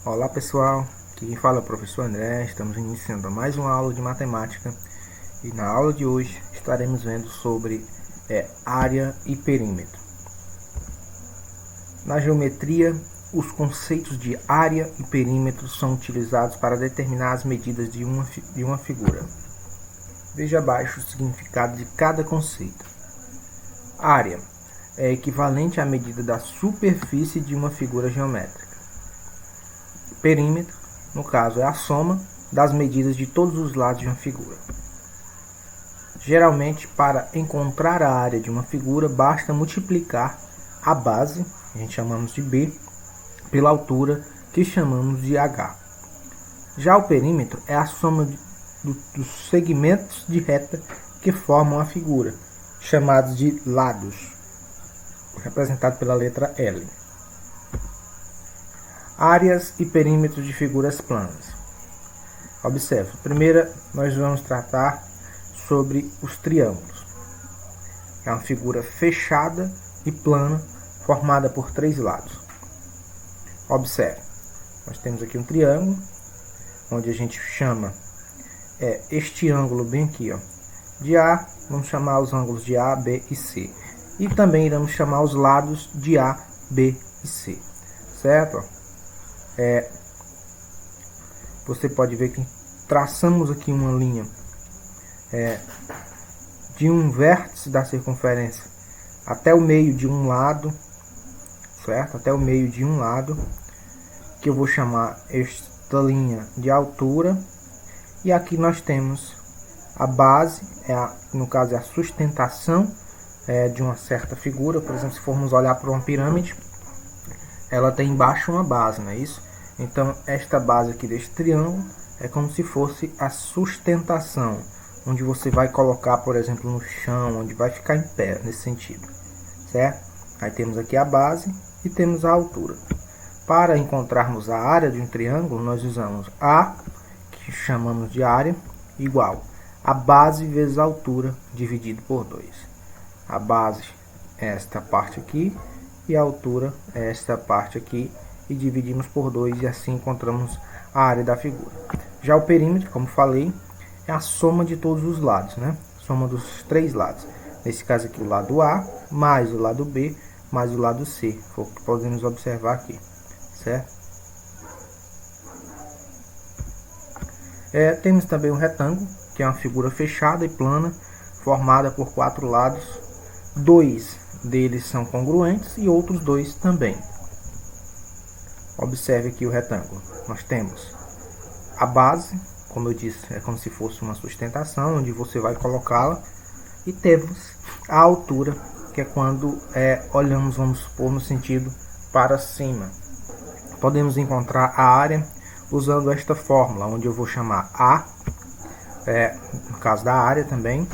Olá pessoal, aqui quem fala é o professor André. Estamos iniciando mais uma aula de matemática e na aula de hoje estaremos vendo sobre área e perímetro. Na geometria, os conceitos de área e perímetro são utilizados para determinar as medidas de uma figura. Veja abaixo o significado de cada conceito. Área é equivalente à medida da superfície de uma figura geométrica. Perímetro, no caso, é a soma das medidas de todos os lados de uma figura. Geralmente, para encontrar a área de uma figura, basta multiplicar a base, que a gente chamamos de B, pela altura, que chamamos de H. Já o perímetro é a soma dos segmentos de reta que formam a figura, chamados de lados, representado pela letra L. Áreas e perímetros de figuras planas. Observe, primeiro nós vamos tratar sobre os triângulos. É uma figura fechada e plana formada por três lados. Observe, nós temos aqui um triângulo, onde a gente chama este ângulo bem aqui, ó, de A, vamos chamar os ângulos de A, B e C. E também iremos chamar os lados de A, B e C, certo? Você pode ver que traçamos aqui uma linha de um vértice da circunferência até o meio de um lado, certo? Até o meio de um lado, que eu vou chamar esta linha de altura. E aqui nós temos a base, no caso é a sustentação de uma certa figura. Por exemplo, se formos olhar para uma pirâmide, ela tem embaixo uma base, não é isso? Então, esta base aqui deste triângulo é como se fosse a sustentação, onde você vai colocar, por exemplo, no chão, onde vai ficar em pé, nesse sentido, certo? Aí temos aqui a base e temos a altura. Para encontrarmos a área de um triângulo, nós usamos A, que chamamos de área, igual a base vezes a altura, dividido por 2. A base é esta parte aqui, e a altura é esta parte aqui, e dividimos por 2 e assim encontramos a área da figura. Já o perímetro, como falei, é a soma de todos os lados, né? Soma dos três lados. Nesse caso aqui, o lado A, mais o lado B, mais o lado C. Foi o que podemos observar aqui, certo? Temos também um retângulo, que é uma figura fechada e plana, formada por quatro lados. Dois deles são congruentes e outros dois também. Observe aqui o retângulo. Nós temos a base, como eu disse, é como se fosse uma sustentação, onde você vai colocá-la. E temos a altura, que é quando olhamos, vamos supor, no sentido para cima. Podemos encontrar a área usando esta fórmula, onde eu vou chamar A, no caso da área também,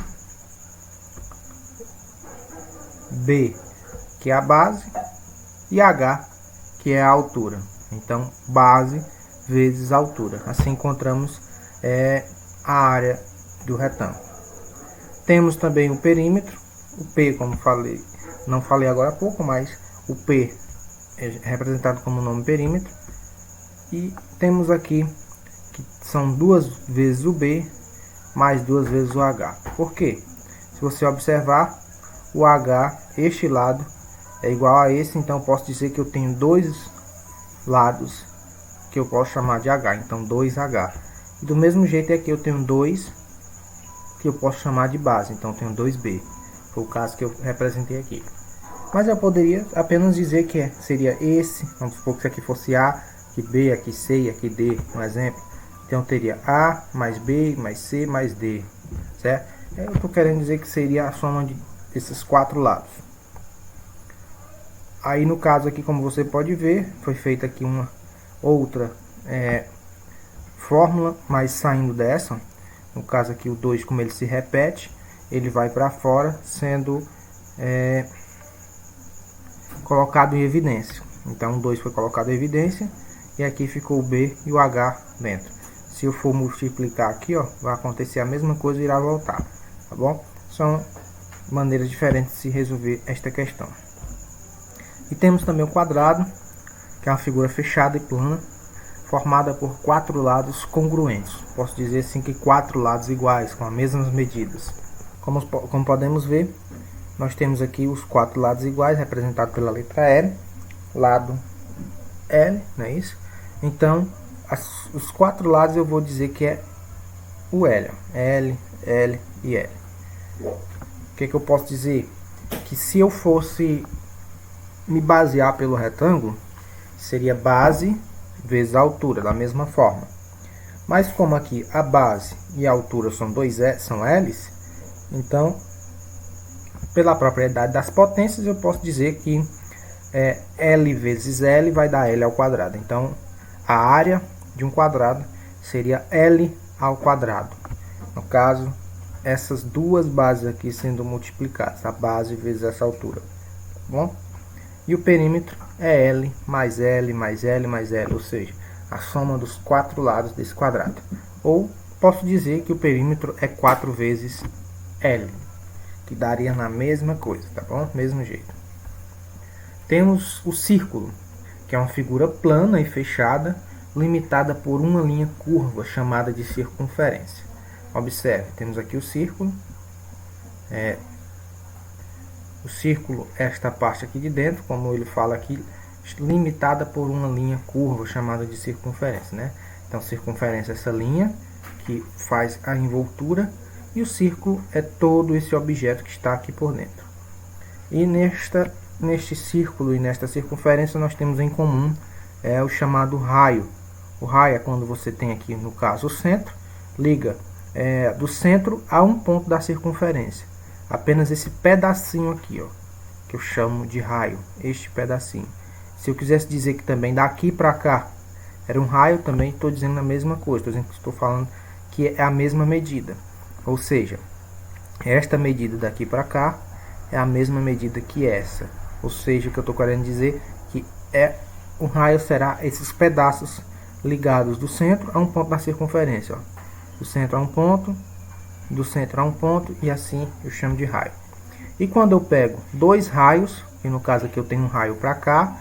B, que é a base, e H, que é a altura. Então, base vezes altura. Assim encontramos a área do retângulo. Temos também o perímetro. O P, como falei, não falei agora há pouco, mas o P é representado como nome perímetro. E temos aqui que são 2 vezes o B mais 2 vezes o H. Por quê? Se você observar, o H, este lado, é igual a esse, então eu posso dizer que eu tenho dois lados que eu posso chamar de H, então 2H. E do mesmo jeito aqui eu tenho 2 que eu posso chamar de base, então eu tenho 2B. Foi o caso que eu representei aqui. Mas eu poderia apenas dizer que seria esse, vamos supor que isso aqui fosse A, aqui B, aqui C e aqui D, um exemplo. Então eu teria A mais B mais C mais D, certo? Eu estou querendo dizer que seria a soma desses quatro lados. Aí no caso aqui, como você pode ver, foi feita aqui uma outra fórmula, mas saindo dessa. No caso aqui o 2, como ele se repete, ele vai para fora, sendo colocado em evidência. Então o 2 foi colocado em evidência, e aqui ficou o B e o H dentro. Se eu for multiplicar aqui, ó, vai acontecer a mesma coisa e irá voltar, tá bom? São maneiras diferentes de se resolver esta questão. E temos também o quadrado, que é uma figura fechada e plana, formada por 4 lados congruentes. Posso dizer assim que 4 lados iguais, com as mesmas medidas. Como podemos ver, nós temos aqui os 4 lados iguais, representados pela letra L, lado L, não é isso? Então, os 4 lados eu vou dizer que é o L, L, L e L. O que eu posso dizer? Que se eu fosse me basear pelo retângulo, seria base vezes a altura, da mesma forma. Mas como aqui a base e a altura são L's, então, pela propriedade das potências, eu posso dizer que L vezes L vai dar L ao quadrado. Então, a área de um quadrado seria L ao quadrado. No caso, essas duas bases aqui sendo multiplicadas, a base vezes essa altura. Tá bom? E o perímetro é L mais L mais L mais L, ou seja, a soma dos 4 lados desse quadrado. Ou posso dizer que o perímetro é 4 vezes L, que daria na mesma coisa, tá bom? Mesmo jeito. Temos o círculo, que é uma figura plana e fechada, limitada por uma linha curva chamada de circunferência. Observe, temos aqui o círculo. O círculo é esta parte aqui de dentro, como ele fala aqui, limitada por uma linha curva chamada de circunferência, né? Então, circunferência é essa linha que faz a envoltura, e o círculo é todo esse objeto que está aqui por dentro. E neste círculo e nesta circunferência nós temos em comum o chamado raio. O raio é quando você tem aqui, no caso, o centro, liga do centro a um ponto da circunferência. Apenas esse pedacinho aqui, ó, que eu chamo de raio, este pedacinho. Se eu quisesse dizer que também daqui para cá era um raio, também estou dizendo a mesma coisa. Estou falando que é a mesma medida. Ou seja, esta medida daqui para cá é a mesma medida que essa. Ou seja, o que eu estou querendo dizer que o raio será esses pedaços ligados do centro a um ponto da circunferência. Ó. Do centro a um ponto, do centro a um ponto, e assim eu chamo de raio. E quando eu pego dois raios, e no caso aqui eu tenho um raio para cá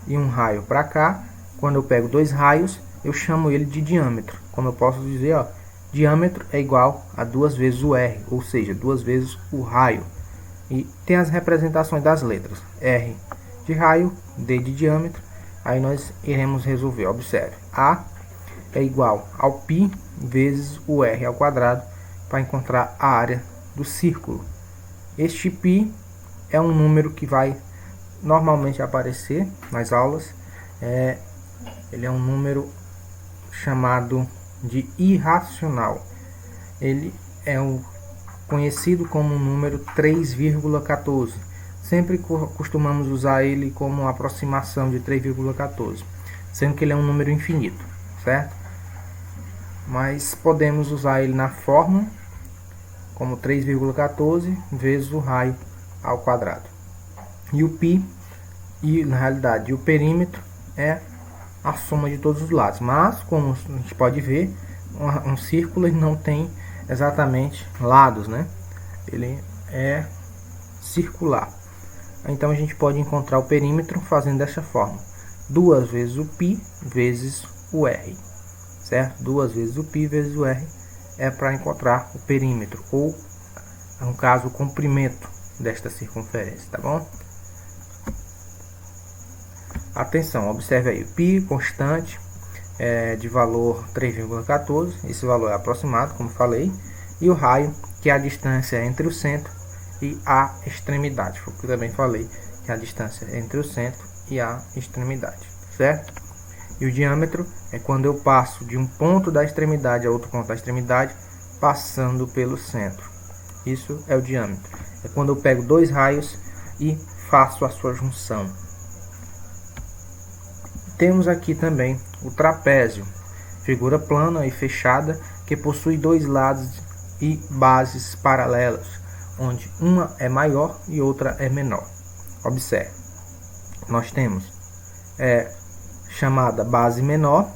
e um raio para cá, quando eu pego dois raios, eu chamo ele de diâmetro. Como eu posso dizer, ó, diâmetro é igual a 2 vezes o R, ou seja, 2 vezes o raio. E tem as representações das letras, R de raio, D de diâmetro. Aí nós iremos resolver. Observe, A é igual ao π vezes o R ao quadrado, para encontrar a área do círculo. Este π é um número que vai normalmente aparecer nas aulas. Ele é um número chamado de irracional. Ele é conhecido como o número 3,14. Sempre costumamos usar ele como uma aproximação de 3,14, sendo que ele é um número infinito, certo? Mas podemos usar ele na forma como 3,14 vezes o raio ao quadrado. E o π, na realidade, o perímetro é a soma de todos os lados. Mas, como a gente pode ver, um círculo ele não tem exatamente lados, né? Ele é circular. Então a gente pode encontrar o perímetro fazendo dessa forma: 2 vezes o π vezes o r, certo? 2 vezes o π vezes o r é para encontrar o perímetro, ou no caso o comprimento desta circunferência, tá bom? Atenção, observe aí, o π constante de valor 3,14, esse valor é aproximado, como falei, e o raio, que é a distância entre o centro e a extremidade, foi o que eu também falei, que é a distância entre o centro e a extremidade, certo? E o diâmetro é quando eu passo de um ponto da extremidade a outro ponto da extremidade, passando pelo centro. Isso é o diâmetro. É quando eu pego dois raios e faço a sua junção. Temos aqui também o trapézio, figura plana e fechada que possui dois lados e bases paralelas, onde uma é maior e outra é menor. Observe, nós temos chamada base menor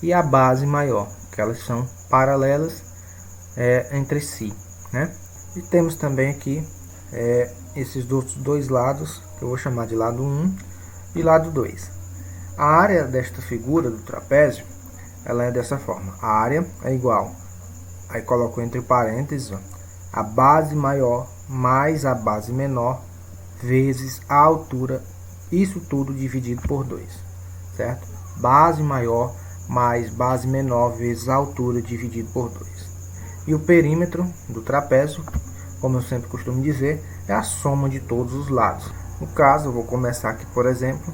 e a base maior, que elas são paralelas entre si, né? E temos também aqui esses dois lados, que eu vou chamar de lado 1 e lado 2. A área desta figura do trapézio, ela é dessa forma. A área é igual, aí coloco entre parênteses, ó, a base maior mais a base menor vezes a altura, isso tudo dividido por 2, certo? Base maior mais base menor vezes a altura dividido por 2. E o perímetro do trapézio, como eu sempre costumo dizer, é a soma de todos os lados. No caso, eu vou começar aqui, por exemplo,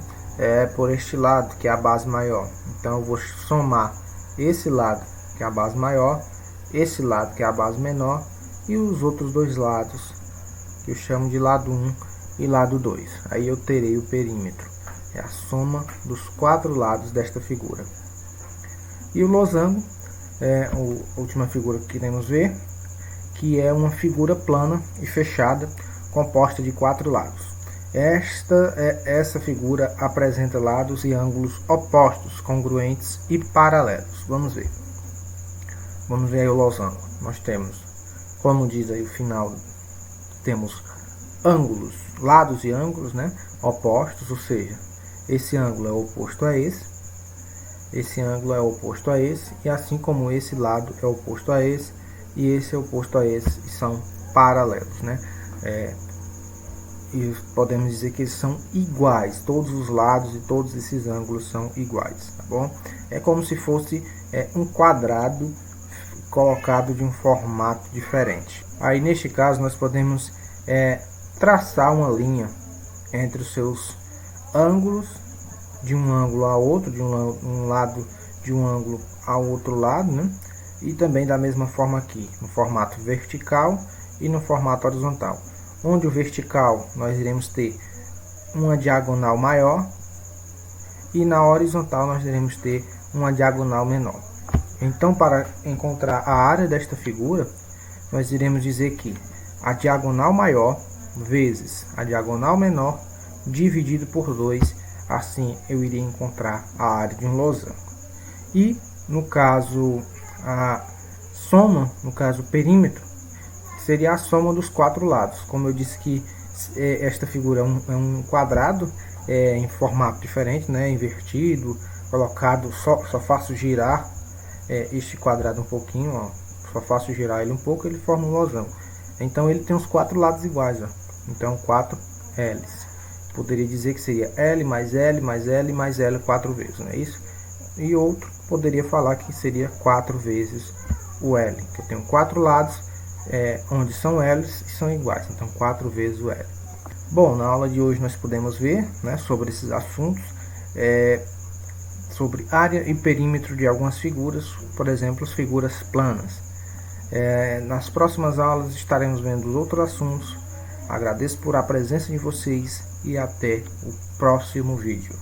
por este lado, que é a base maior. Então, eu vou somar esse lado, que é a base maior, esse lado, que é a base menor, e os outros dois lados, que eu chamo de lado 1 e lado 2. Aí eu terei o perímetro. É a soma dos 4 lados desta figura. E o losango é a última figura que iremos ver, que é uma figura plana e fechada, composta de 4 lados. Essa figura apresenta lados e ângulos opostos, congruentes e paralelos. Vamos ver. Vamos ver aí o losango. Nós temos, como diz aí o final, temos ângulos, lados e ângulos, né, opostos, ou seja, esse ângulo é oposto a esse ângulo é oposto a esse, e assim como esse lado é oposto a esse, e esse é oposto a esse, e são paralelos, né? E podemos dizer que eles são iguais, todos os lados e todos esses ângulos são iguais, tá bom? É como se fosse um quadrado colocado de um formato diferente. Aí neste caso nós podemos traçar uma linha entre os seus ângulos, de um ângulo a outro, de um lado de um ângulo ao outro lado, né? E também da mesma forma aqui, no formato vertical e no formato horizontal. Onde o vertical nós iremos ter uma diagonal maior e na horizontal nós iremos ter uma diagonal menor. Então, para encontrar a área desta figura, nós iremos dizer que a diagonal maior vezes a diagonal menor dividido por 2, assim eu iria encontrar a área de um losango. E no caso a soma, no caso o perímetro, seria a soma dos 4 lados. Como eu disse que esta figura é um quadrado em formato diferente, né, invertido, colocado, só faço girar este quadrado um pouquinho, ó, só faço girar ele um pouco, ele forma um losango. Então ele tem os 4 lados iguais, ó. Então 4 L's. Poderia dizer que seria L mais L mais L mais L 4 vezes, não é isso? E outro poderia falar que seria 4 vezes o L, que eu tenho 4 lados onde são L's e são iguais, então 4 vezes o L. Bom, na aula de hoje nós podemos ver, né, sobre esses assuntos, sobre área e perímetro de algumas figuras, por exemplo, as figuras planas. Nas próximas aulas estaremos vendo outros assuntos. Agradeço por a presença de vocês e até o próximo vídeo.